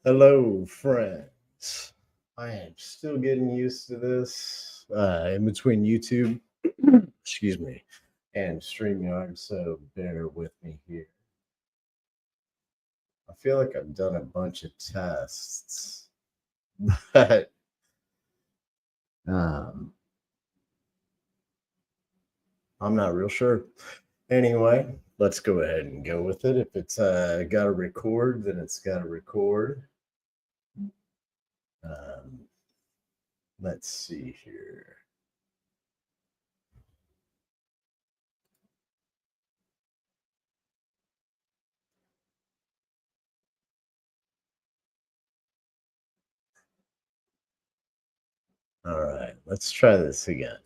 Hello, friends. I am still getting used to this in between YouTube, excuse me, and StreamYard, so bear with me here. I feel like I've done a bunch of tests, but um, I'm not real sure. Anyway, let's go ahead and go with it. If it's got to record, then it's got to record. Um, let's see here. All right, let's try this again.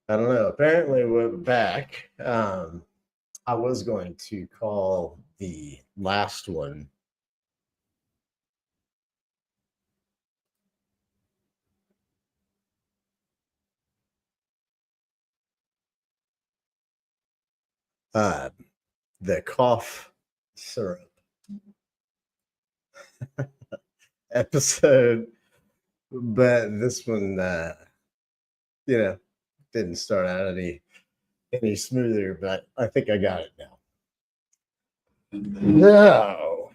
I don't know. Apparently, we're back. I was going to call the last one uh, the cough syrup episode, but this one, you know, didn't start out any smoother. But I think I got it now. No.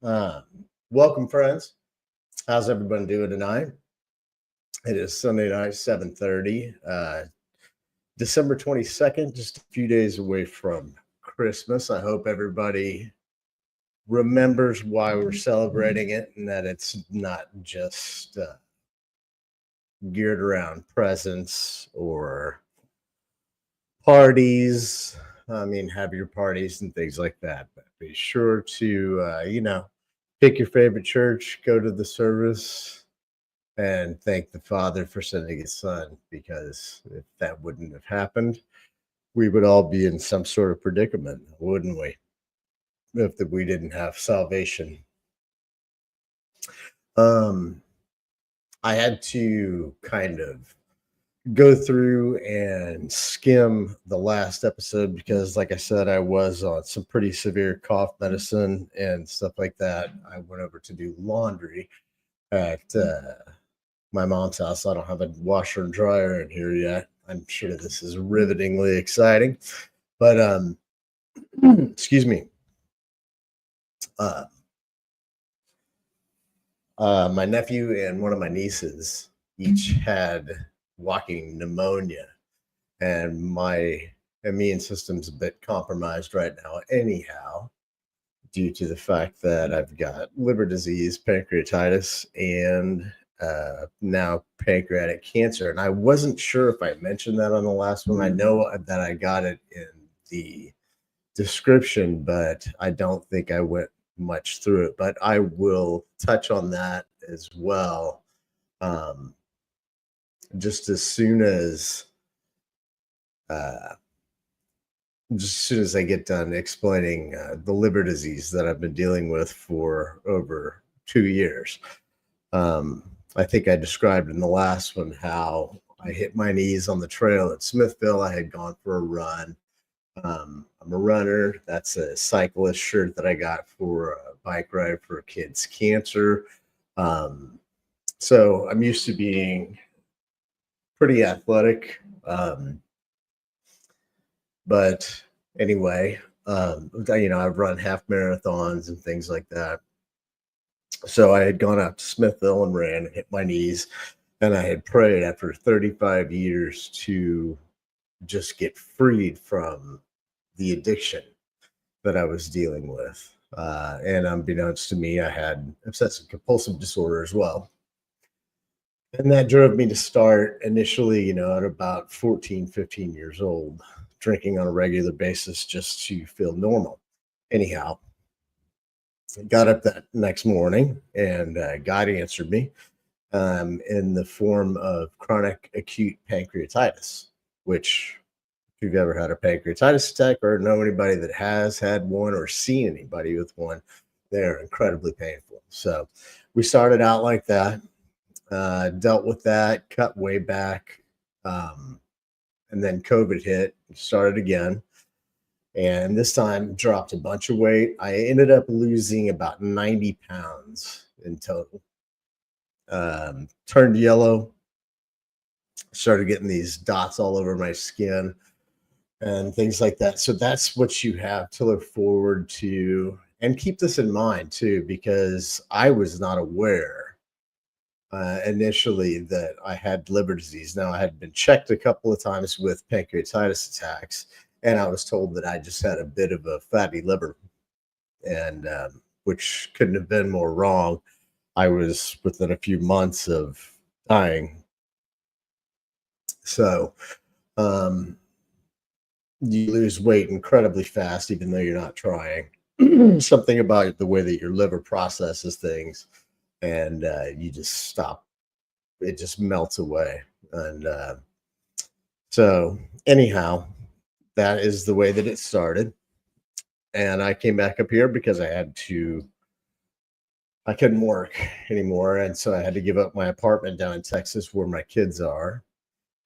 Uh, welcome, friends. How's everybody doing tonight? It is Sunday night, 7:30. December 22nd, just a few days away from Christmas. I hope everybody remembers why we're celebrating it and that it's not just geared around presents or parties. I mean, have your parties and things like that, but be sure to, pick your favorite church, go to the service, and thank the Father for sending his Son, because if that wouldn't have happened, we would all be in some sort of predicament, wouldn't we? If we didn't have salvation. Um, I had to kind of go through and skim the last episode because, like I said, I was on some pretty severe cough medicine and stuff like that. I went over to do laundry at my mom's house. I don't have a washer and dryer in here yet. I'm sure this is rivetingly exciting, but excuse me. Uh, my nephew and one of my nieces each had walking pneumonia, and my immune system's a bit compromised right now, anyhow, due to the fact that I've got liver disease, pancreatitis, and now pancreatic cancer. And I wasn't sure if I mentioned that on the last one. I know that I got it in the description, but I don't think I went much through it. But I will touch on that as well. Um, just as soon as uh, just as soon as I get done explaining the liver disease that I've been dealing with for over 2 years. I think I described in the last one how I hit my knees on the trail at Smithville. I had gone for a run. I'm a runner. That's a cyclist shirt that I got for a bike ride for a kid's cancer. Um, so I'm used to being pretty athletic. But anyway, I've run half marathons and things like that. So I had gone out to Smithville and ran and hit my knees, and I had prayed after 35 years to just get freed from the addiction that I was dealing with. And unbeknownst to me, I had obsessive compulsive disorder as well. And that drove me to start initially, at about 14, 15 years old, drinking on a regular basis just to feel normal. Anyhow, I got up that next morning and God answered me in the form of chronic acute pancreatitis, which, if you've ever had a pancreatitis attack or know anybody that has had one or seen anybody with one, they're incredibly painful. So we started out like that, dealt with that, cut way back. And then COVID hit, started again. And this time dropped a bunch of weight. I ended up losing about 90 pounds in total. Turned yellow, started getting these dots all over my skin and things like that. So that's what you have to look forward to. And keep this in mind too, because I was not aware initially that I had liver disease. Now, I had been checked a couple of times with pancreatitis attacks, and I was told that I just had a bit of a fatty liver, and which couldn't have been more wrong. I was within a few months of dying. So, um, you lose weight incredibly fast, even though you're not trying. Something about the way that your liver processes things, and you just stop. It just melts away. And so, anyhow, that is the way that it started. And I came back up here because I couldn't work anymore. And so I had to give up my apartment down in Texas where my kids are.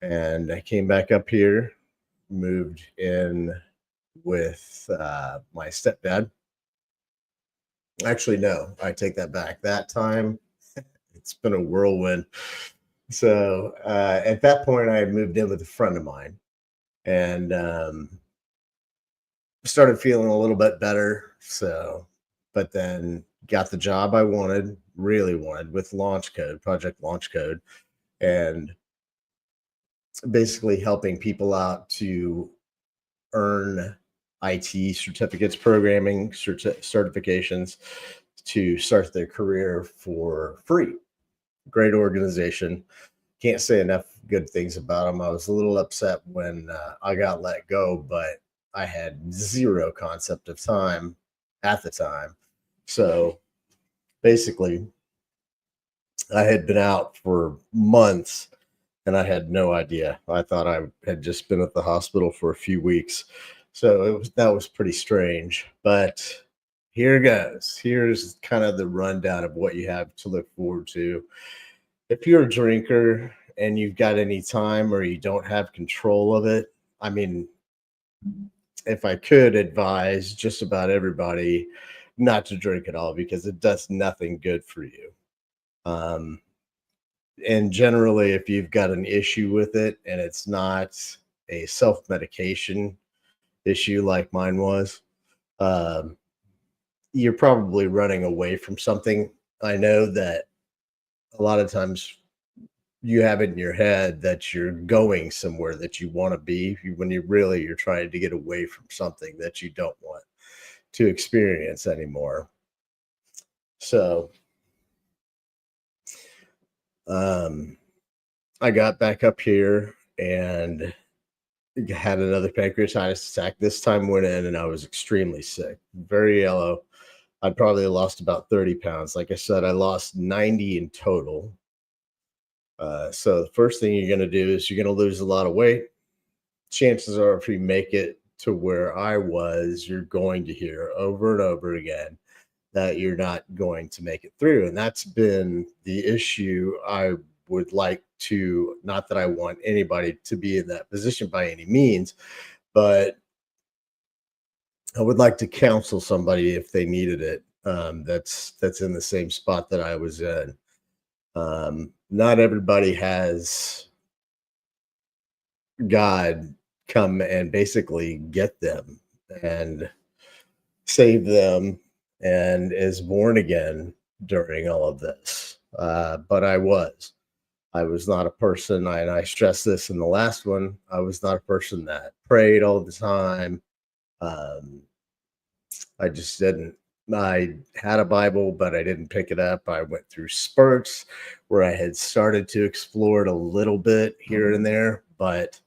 And I came back up here, moved in with my stepdad. Actually, no, I take that back. That time, it's been a whirlwind. So at that point, I had moved in with a friend of mine and started feeling a little bit better. So, but then got the job I wanted, really wanted with Launch Code, Project Launch Code, and basically helping people out to earn IT certificates, programming certifications to start their career for free. Great organization. Can't say enough good things about them. I was a little upset when I got let go, but I had zero concept of time at the time. So basically, I had been out for months and I had no idea. I thought I had just been at the hospital for a few weeks. So that was pretty strange. But here goes. Here's kind of the rundown of what you have to look forward to. If you're a drinker and you've got any time or you don't have control of it, I mean, if I could advise just about everybody not to drink at all because it does nothing good for you. Um, and generally, if you've got an issue with it and it's not a self medication issue like mine was, um, you're probably running away from something. I know that a lot of times you have it in your head that you're going somewhere that you want to be when you're trying to get away from something that you don't want to experience anymore. So um I got back up here and had another pancreatitis attack. This time went in and I was extremely sick, very yellow. I probably lost about 30 pounds. Like I said, I lost 90 in total. So the first thing you're going to do is you're going to lose a lot of weight. Chances are, if you make it to where I was, you're going to hear over and over again that you're not going to make it through. And that's been the issue. I would like to, not that I want anybody to be in that position by any means, but I would like to counsel somebody if they needed it. That's in the same spot that I was in. Not everybody has God come and basically get them and save them and is born again during all of this. But I was. I was not a person, and I stressed this in the last one. I was not a person that prayed all the time. Um, I just didn't. I had a Bible, but I didn't pick it up. I went through spurts where I had started to explore it a little bit here and there, but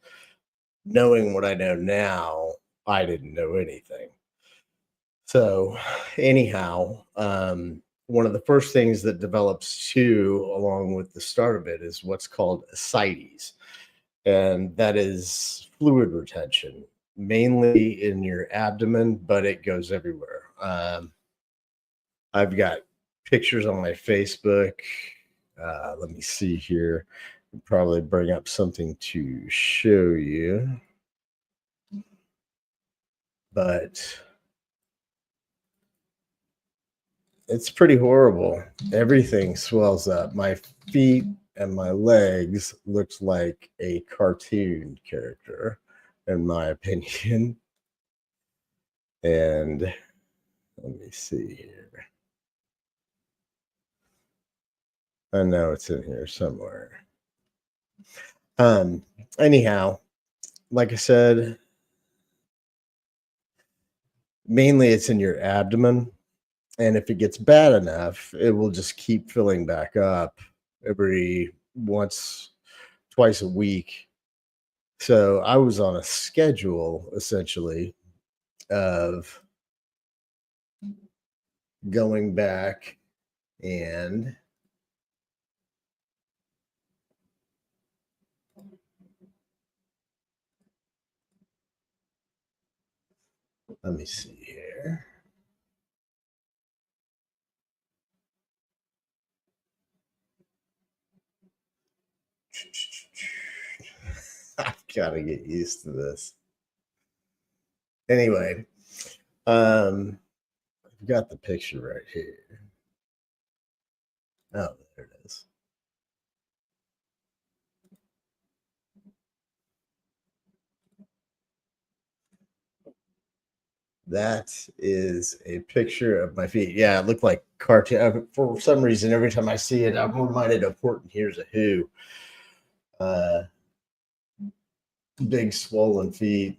knowing what I know now, I didn't know anything. So, anyhow, one of the first things that develops too, along with the start of it, is what's called ascites, and that is fluid retention, mainly in your abdomen, but it goes everywhere. I've got pictures on my Facebook. Let me see here. I'll probably bring up something to show you, but it's pretty horrible. Everything swells up. My feet and my legs looks like a cartoon character, in my opinion. And let me see here. I know it's in here somewhere. Um, anyhow, like I said, mainly it's in your abdomen. And if it gets bad enough, it will just keep filling back up every twice a week. So I was on a schedule essentially of going back and let me see here. I've got to get used to this. Anyway, I've got the picture right here. Oh, there it is. That is a picture of my feet. Yeah, it looked like cartoon. For some reason, every time I see it, I'm reminded of Horton Hears a Who. Uh, Big swollen feet.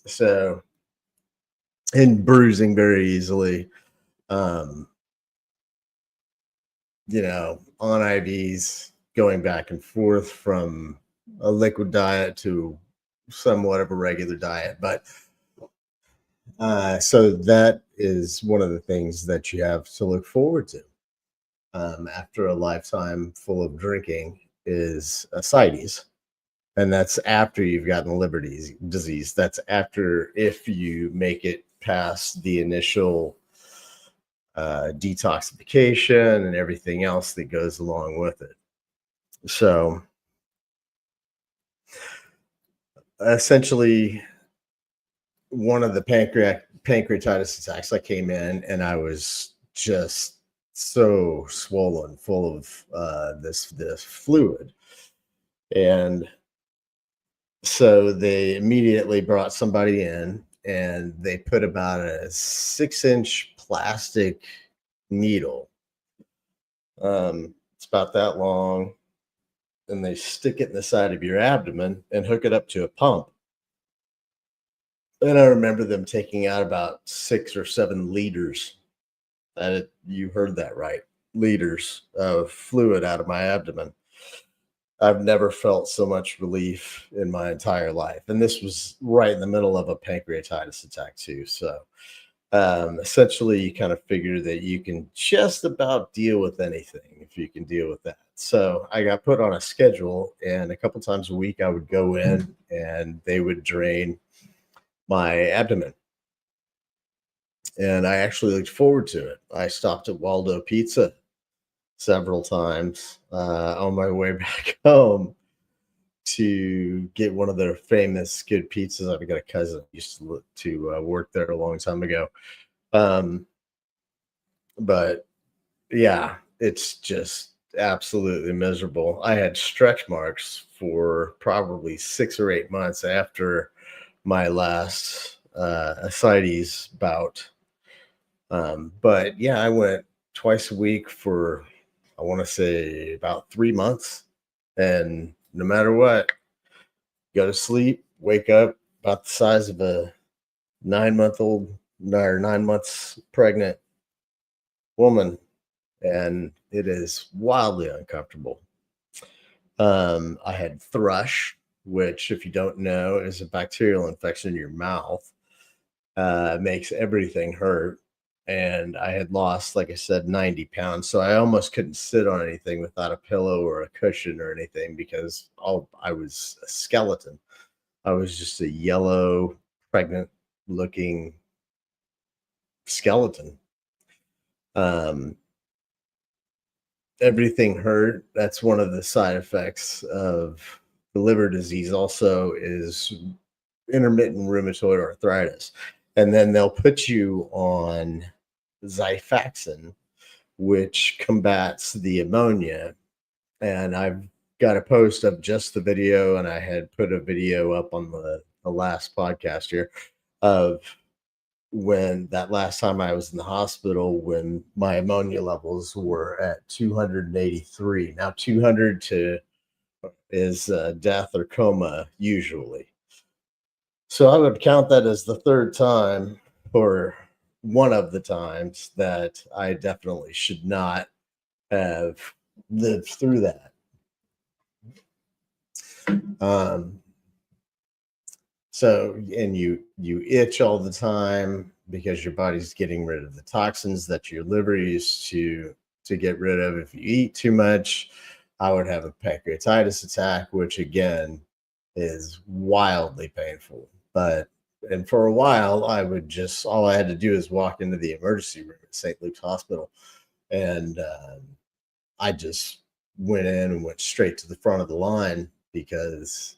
So, and bruising very easily. Um, on IVs, going back and forth from a liquid diet to somewhat of a regular diet. But so that is one of the things that you have to look forward to after a lifetime full of drinking is ascites. And that's after you've gotten liver disease. That's after, if you make it past the initial detoxification and everything else that goes along with it. So essentially, one of the pancreatitis attacks, I came in and I was just so swollen, full of this fluid, and so they immediately brought somebody in and they put about a 6-inch plastic needle. It's about that long, and they stick it in the side of your abdomen and hook it up to a pump. And I remember them taking out about 6 or 7 liters. You heard that right, liters of fluid out of my abdomen. I've never felt so much relief in my entire life, and this was right in the middle of a pancreatitis attack too. So essentially, you kind of figure that you can just about deal with anything if you can deal with that. So I got put on a schedule, and a couple times a week I would go in and they would drain my abdomen. And I actually looked forward to it. I stopped at Waldo Pizza several times on my way back home to get one of their famous good pizzas. I've got a cousin who used to work there a long time ago. Um, but yeah, it's just absolutely miserable. I had stretch marks for probably 6 or 8 months after my last ascites bout. But yeah, I went twice a week for, I want to say, about 3 months. And no matter what, go to sleep, wake up about the size of a 9 month old or 9 months pregnant woman. And it is wildly uncomfortable. I had thrush, which, if you don't know, is a bacterial infection in your mouth. Makes everything hurt. And I had lost, like I said, 90 pounds. So I almost couldn't sit on anything without a pillow or a cushion or anything because I was a skeleton. I was just a yellow, pregnant looking skeleton. Um, Everything hurt. That's one of the side effects of the liver disease, also, is intermittent rheumatoid arthritis. And then they'll put you on Xifaxan, which combats the ammonia. And I've got a post of just the video, and I had put a video up on the last podcast here of when that last time I was in the hospital when my ammonia levels were at 283. Now 200 to is death or coma usually. So I would count that as the third time, or one of the times, that I definitely should not have lived through that. Um, so, and you itch all the time because your body's getting rid of the toxins that your liver used to get rid of. If you eat too much, I would have a pancreatitis attack, which again is wildly painful. But and for a while, I would just all I had to do is walk into the emergency room at St. Luke's Hospital, and I just went in and went straight to the front of the line because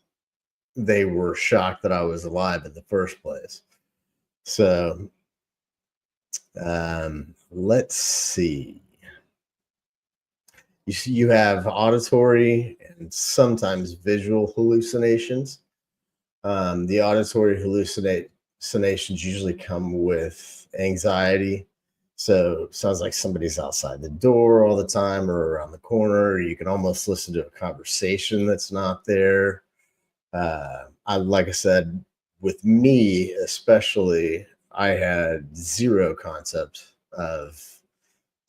they were shocked that I was alive in the first place. So let's see. You have auditory and sometimes visual hallucinations. The auditory hallucinations usually come with anxiety. So it sounds like somebody's outside the door all the time or around the corner. You can almost listen to a conversation that's not there. Like I said, with me especially, I had zero concept of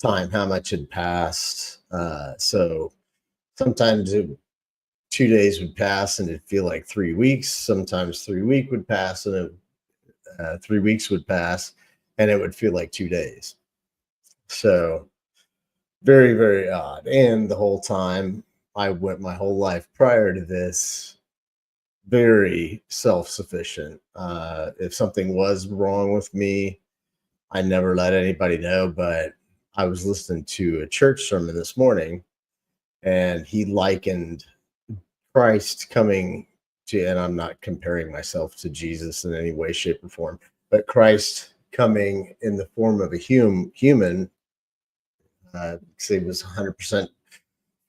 time, how much had passed. So sometimes 2 days would pass and it'd feel like 3 weeks. Sometimes 3 week would pass and 3 weeks would pass and it would feel like 2 days. So very, very odd. And the whole time I went my whole life prior to this very self-sufficient. If something was wrong with me, I never let anybody know. But I was listening to a church sermon this morning, and he likened Christ coming to, and I'm not comparing myself to Jesus in any way, shape, or form, but Christ coming in the form of a human. He was 100%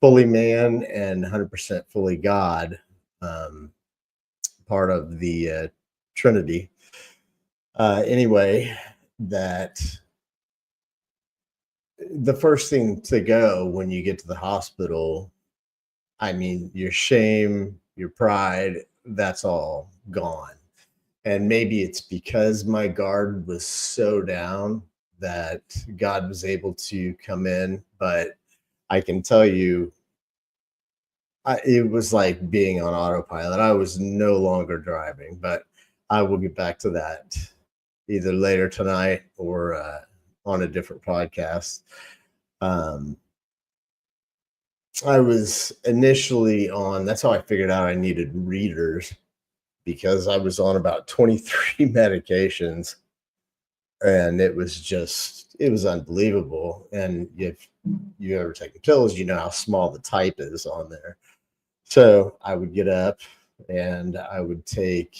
fully man and 100% fully God. Part of the Trinity. Anyway, that the first thing to go when you get to the hospital, I mean, your shame, your pride, that's all gone. And maybe it's because my guard was so down that God was able to come in. But I can tell you, it was like being on autopilot. I was no longer driving, but I will get back to that either later tonight or on a different podcast. Um, I was initially on, that's how I figured out I needed readers because I was on about 23 medications, and it was unbelievable. And if you ever taken pills, you know how small the type is on there. So I would get up and I would take,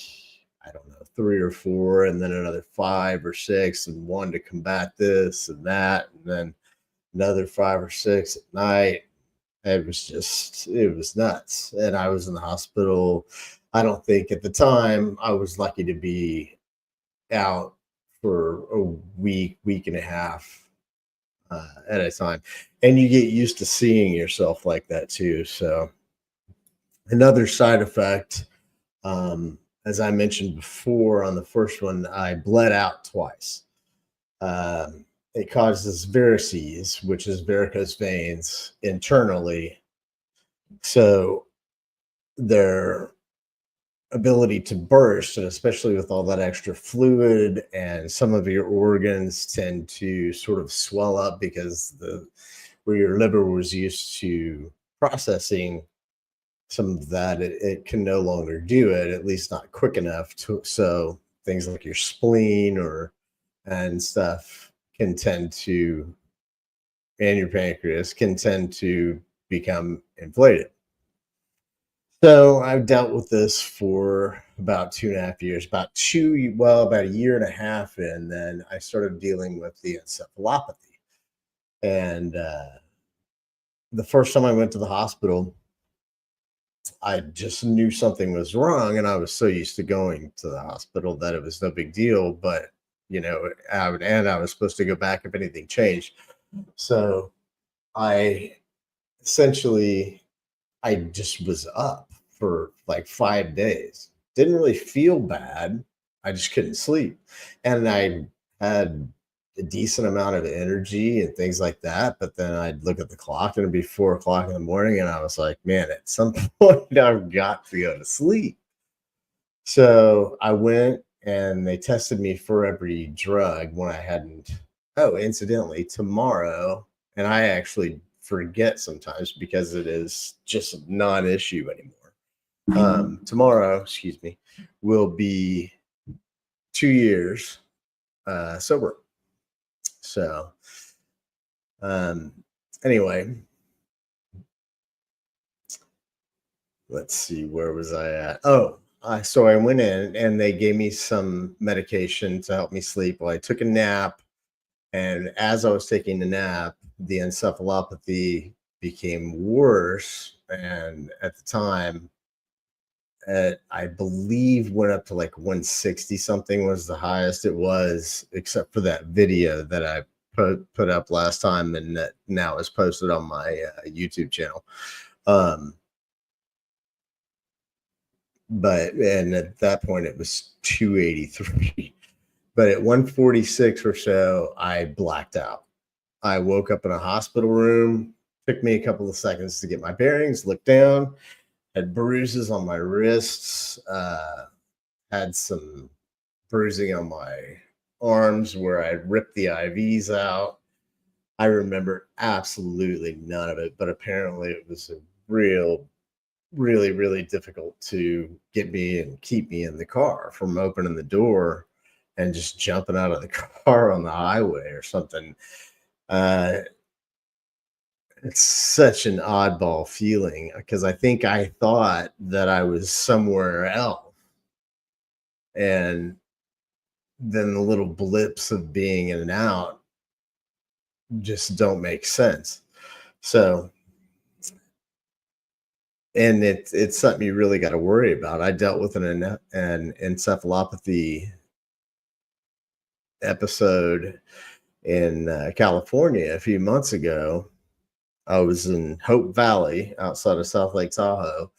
I don't know, three or four, and then another five or six, and one to combat this and that, and then another five or six at night. It was nuts. And I was in the hospital. I don't think at the time I was lucky to be out for a week and a half at a time. And you get used to seeing yourself like that too. So, another side effect, as I mentioned before on the first one, I bled out twice. It causes varices, which is varicose veins internally. So, their ability to burst, and especially with all that extra fluid, and some of your organs tend to sort of swell up because the where your liver was used to processing some of that, it can no longer do it, at least not quick enough to. So things like your spleen or and stuff can tend to, and your pancreas can tend to become inflated. So I've dealt with this for about 2.5 years, about a year and a half, and then I started dealing with the encephalopathy. And the first time I went to the hospital, I just knew something was wrong, and I was so used to going to the hospital that it was no big deal. But I was supposed to go back if anything changed. So I essentially I just was up for like 5 days. Didn't really feel bad. I just couldn't sleep, and I had a decent amount of energy and things like that. But then I'd look at the clock and it'd be 4 o'clock in the morning, and I was like, man, at some point I've got to go to sleep. So I went and they tested me for every drug when I hadn't. Oh, incidentally, tomorrow, and I actually forget sometimes because it is just a non-issue anymore. Tomorrow, excuse me, will be 2 years sober. So, um, anyway, let's see, where was I at? Oh, so I went in and they gave me some medication to help me sleep. Well, I took a nap, and as I was taking the nap, the encephalopathy became worse. And at the time, I believe went up to like 160 something was the highest it was, except for that video that I put up last time, and that now is posted on my YouTube channel. Um, but and at that point it was 283. But at 146 or so, I blacked out. I woke up in a hospital room. Took me a couple of seconds to get my bearings, look down, had bruises on my wrists, had some bruising on my arms where I ripped the IVs out. I remember absolutely none of it, but apparently it was a really difficult to get me and keep me in the car from opening the door and just jumping out of the car on the highway or something. Uh, it's such an oddball feeling because I think I thought that I was somewhere else. And then the little blips of being in and out just don't make sense. So, and it's something you really got to worry about. I dealt with an encephalopathy episode in California a few months ago, I was in Hope Valley outside of South Lake Tahoe,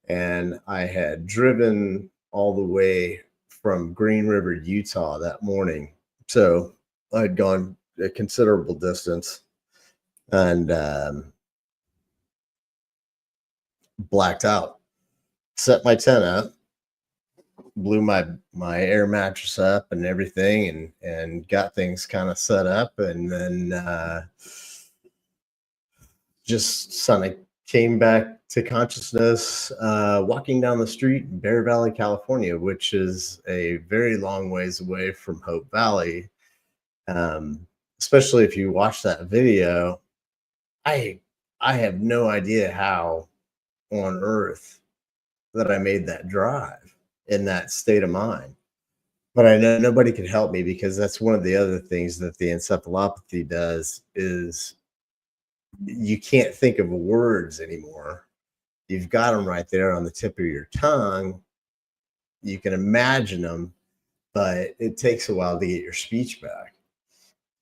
and I had driven all the way from Green River, Utah that morning. So I'd gone a considerable distance and blacked out. Set my tent up, blew my air mattress up and everything, and got things kind of set up, and then just kind of came back to consciousness walking down the street in Bear Valley, California, which is a very long ways away from Hope Valley. Um, Especially if you watch that video, I I have no idea how on earth that I made that drive in that state of mind. But I know nobody can help me because that's one of the other things that the encephalopathy does is you can't think of words anymore. You've got them right there on the tip of your tongue. You can imagine them, but it takes a while to get your speech back.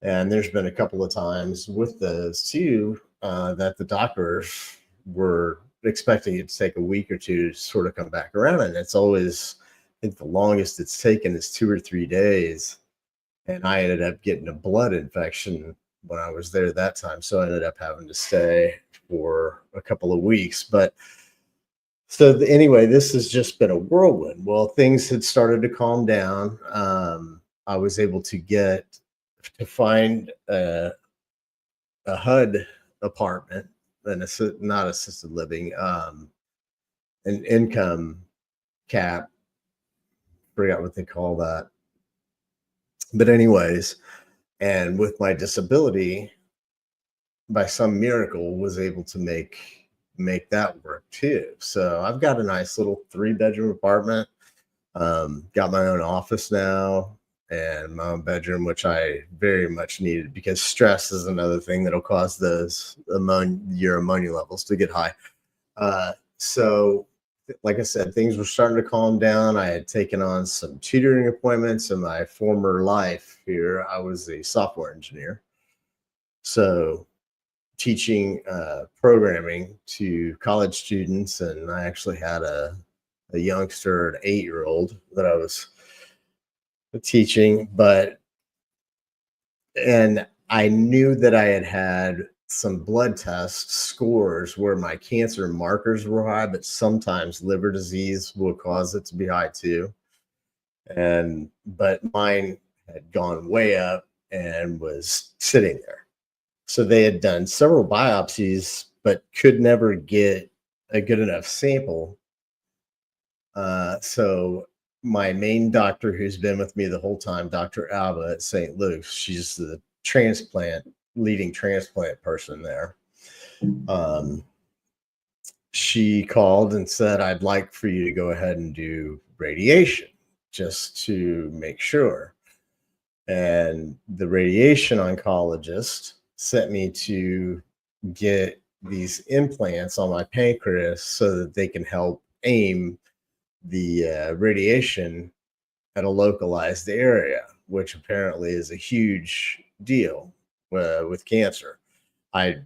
And there's been a couple of times with those too that the doctors were expecting it to take a week or two to sort of come back around. And it's always, I think the longest it's taken is 2 or 3 days. And I ended up getting a blood infection when I was there that time. So I ended up having to stay for a couple of weeks. But anyway, this has just been a whirlwind. Well, things had started to calm down. I was able to find a HUD apartment, not assisted living, an income cap. Forgot what they call that. But anyways, and with my disability, by some miracle, was able to make that work too. So I've got a nice little 3 bedroom apartment. Got my own office now and my own bedroom, which I very much needed because stress is another thing that'll cause your ammonia levels to get high. So, like I said, things were starting to calm down. I had taken on some tutoring appointments in my former life here. I was a software engineer. So, teaching programming to college students, and I actually had a youngster, an 8-year-old that I was teaching, and I knew that I had some blood test scores where my cancer markers were high, but sometimes liver disease will cause it to be high too. But mine had gone way up and was sitting there. So they had done several biopsies, but could never get a good enough sample. So my main doctor, who's been with me the whole time, Dr. Alba at St. Luke's, she's the leading transplant person there. She called and said, I'd like for you to go ahead and do radiation just to make sure. And the radiation oncologist sent me to get these implants on my pancreas so that they can help aim the radiation at a localized area, which apparently is a huge deal with cancer. I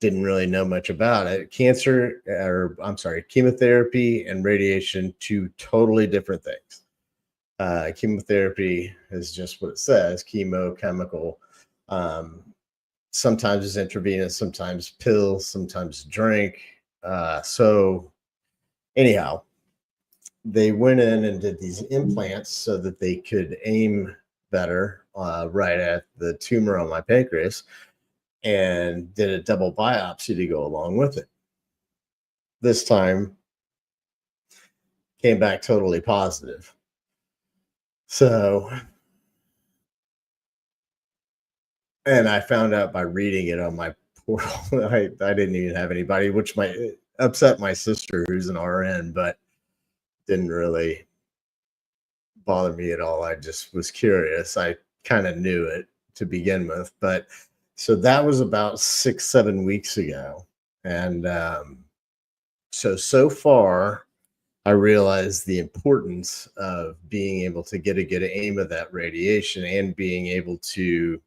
didn't really know much about it. Chemotherapy and radiation, two totally different things. Chemotherapy is just what it says, chemo, chemical. Sometimes it's intravenous, sometimes pills, sometimes drink. So anyhow, they went in and did these implants so that they could aim better right at the tumor on my pancreas, and did a double biopsy to go along with it. This time came back totally positive. So, and I found out by reading it on my portal. I didn't even have anybody, which might upset my sister, who's an RN, but didn't really bother me at all. I just was curious. I kind of knew it to begin with, but so that was about 6, 7 weeks ago. And so far, I realized the importance of being able to get a good aim of that radiation and being able to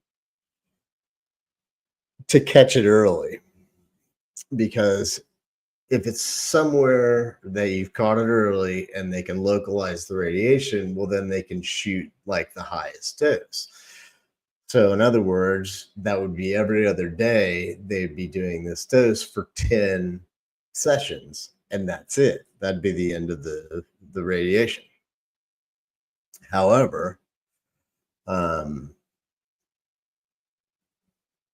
catch it early. because if it's somewhere that you've caught it early and they can localize the radiation, well, then they can shoot like the highest dose. So, in other words, that would be every other day, they'd be doing this dose for 10 sessions, and that's it. That'd be the end of the radiation. However, um,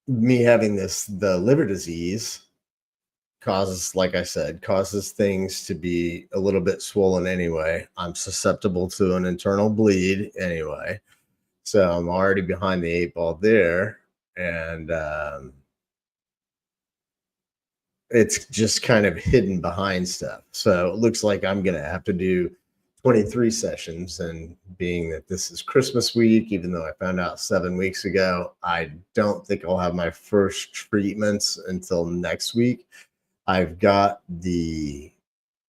me having the liver disease causes, like I said, causes things to be a little bit swollen anyway. I'm susceptible to an internal bleed anyway. So I'm already behind the eight ball there. And it's just kind of hidden behind stuff. So it looks like I'm going to have to do 23 sessions. And being that this is Christmas week, even though I found out 7 weeks ago, I don't think I'll have my first treatments until next week. I've got the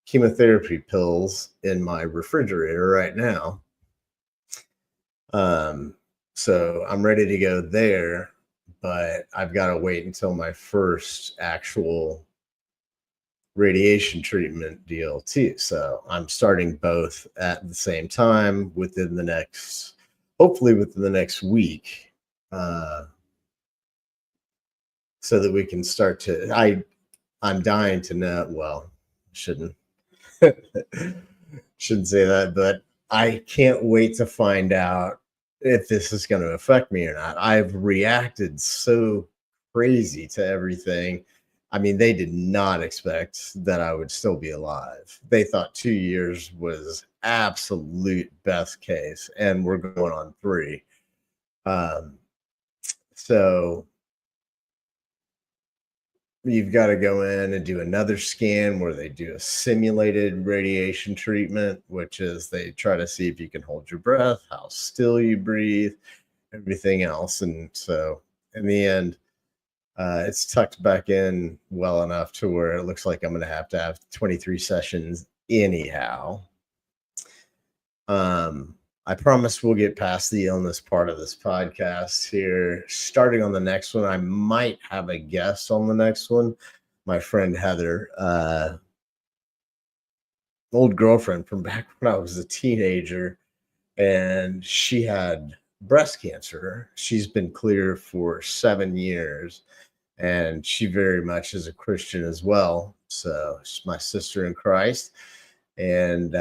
chemotherapy pills in my refrigerator right now. So I'm ready to go there, but I've got to wait until my first actual radiation treatment deal too. So I'm starting both at the same time hopefully within the next week, so that we can start to. I'm dying to know. Well, shouldn't shouldn't say that, but I can't wait to find out if this is going to affect me or not. I've reacted so crazy to everything. I mean, they did not expect that I would still be alive. They thought 2 years was absolute best case, and we're going on 3. Um, so you've got to go in and do another scan where they do a simulated radiation treatment, which is they try to see if you can hold your breath, how still you breathe, everything else. And so in the end, it's tucked back in well enough to where it looks like I'm going to have 23 sessions anyhow. I promise we'll get past the illness part of this podcast here. Starting on the next one, I might have a guest on the next one. My friend Heather, old girlfriend from back when I was a teenager, and she had breast cancer. She's been clear for 7 years, and she very much is a Christian as well. So she's my sister in Christ. And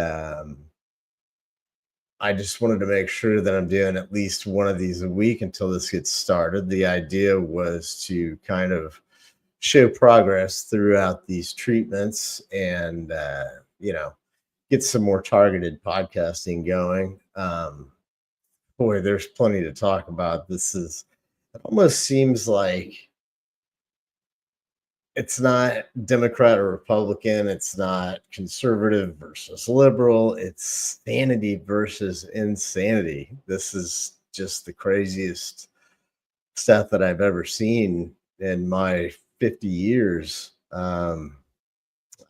I just wanted to make sure that I'm doing at least one of these a week until this gets started. The idea was to kind of show progress throughout these treatments and, get some more targeted podcasting going. Boy, there's plenty to talk about. It almost seems like it's not Democrat or Republican. It's not conservative versus liberal. It's sanity versus insanity. This is just the craziest stuff that I've ever seen in my 50 years. I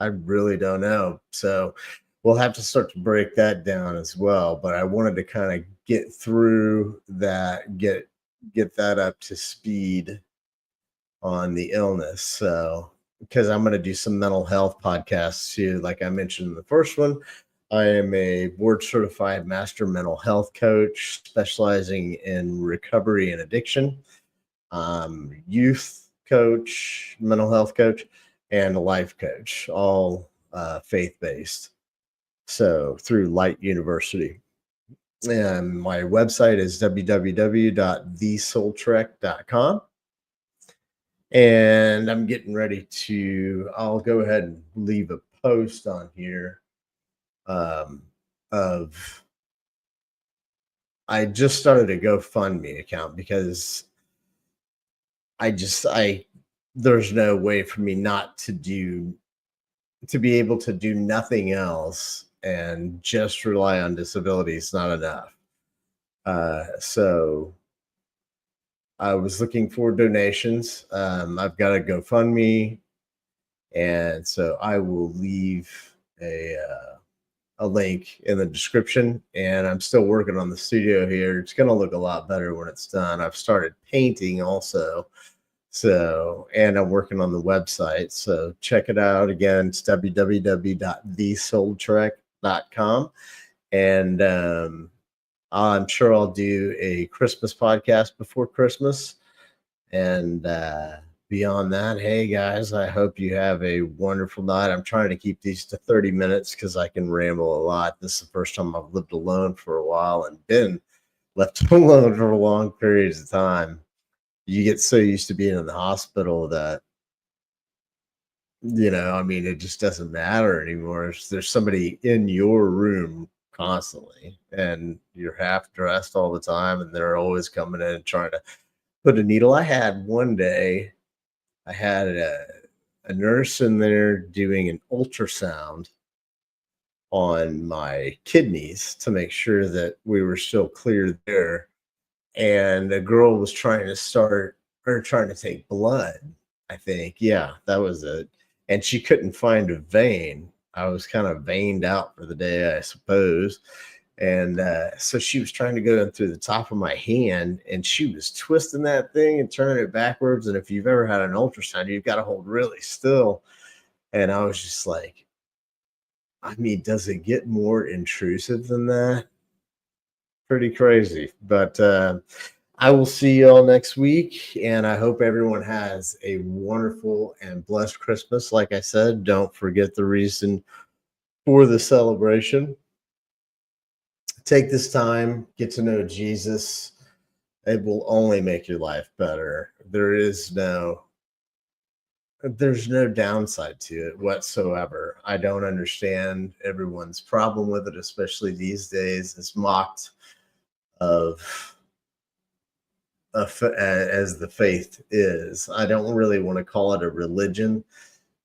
really don't know. So we'll have to start to break that down as well. But I wanted to kind of get through that, get that up to speed on the illness. So, because I'm going to do some mental health podcasts too. Like I mentioned in the first one, I am a board certified master mental health coach specializing in recovery and addiction, youth coach, mental health coach, and a life coach, all faith based. So, through Light University. And my website is www.thesoultrek.com. And I'm getting ready I'll go ahead and leave a post on here of, I just started a GoFundMe account because there's no way for me not to be able to do nothing else and just rely on disability is not enough. So I was looking for donations. I've got a GoFundMe, and so I will leave a link in the description. And I'm still working on the studio here. It's going to look a lot better when it's done. I've started painting also, So, and I'm working on the website. So check it out. Again, it's www.thesoultrek.com. And I'm sure I'll do a Christmas podcast before Christmas. And beyond that, hey guys, I hope you have a wonderful night. I'm trying to keep these to 30 minutes because I can ramble a lot. This is the first time I've lived alone for a while and been left alone for long periods of time. You get so used to being in the hospital that, I mean, it just doesn't matter anymore. There's somebody in your room constantly, and you're half dressed all the time, and they're always coming in and trying to put a needle. I had one day, I had a nurse in there doing an ultrasound on my kidneys to make sure that we were still clear there. And a girl was trying to start or trying to take blood. I think, yeah, that was it. And she couldn't find a vein. I was kind of veined out for the day, I suppose. And so she was trying to go in through the top of my hand, and she was twisting that thing and turning it backwards. And if you've ever had an ultrasound, you've got to hold really still. And I was just like, I mean, does it get more intrusive than that? Pretty crazy. But I will see you all next week, and I hope everyone has a wonderful and blessed Christmas. Like I said, don't forget the reason for the celebration. Take this time, get to know Jesus. It will only make your life better. There's no downside to it whatsoever. I don't understand everyone's problem with it, especially these days. It's mocked of as the faith is. I don't really want to call it a religion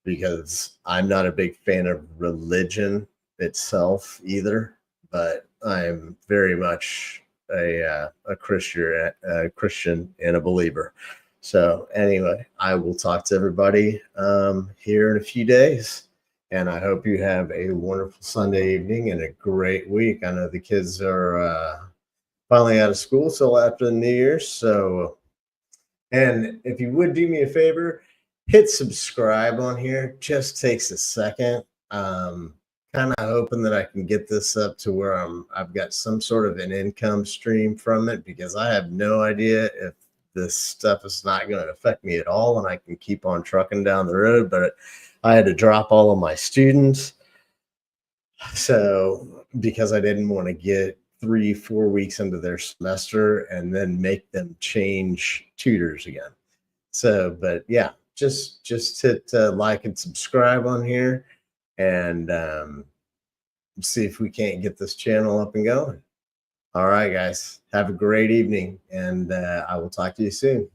because I'm not a big fan of religion itself either. But I'm very much a Christian and a believer. So anyway, I will talk to everybody here in a few days. And I hope you have a wonderful Sunday evening and a great week. I know the kids are finally out of school till after the New Year's. So, and if you would do me a favor, hit subscribe on here. Just takes a second. Kind of hoping that I can get this up to where I've got some sort of an income stream from it, because I have no idea if this stuff is not going to affect me at all and I can keep on trucking down the road. But I had to drop all of my students. So, because I didn't want to get 3-4 weeks into their semester and then make them change tutors again. So, but yeah, just hit like and subscribe on here, and see if we can't get this channel up and going. All right, guys, have a great evening, and I will talk to you soon.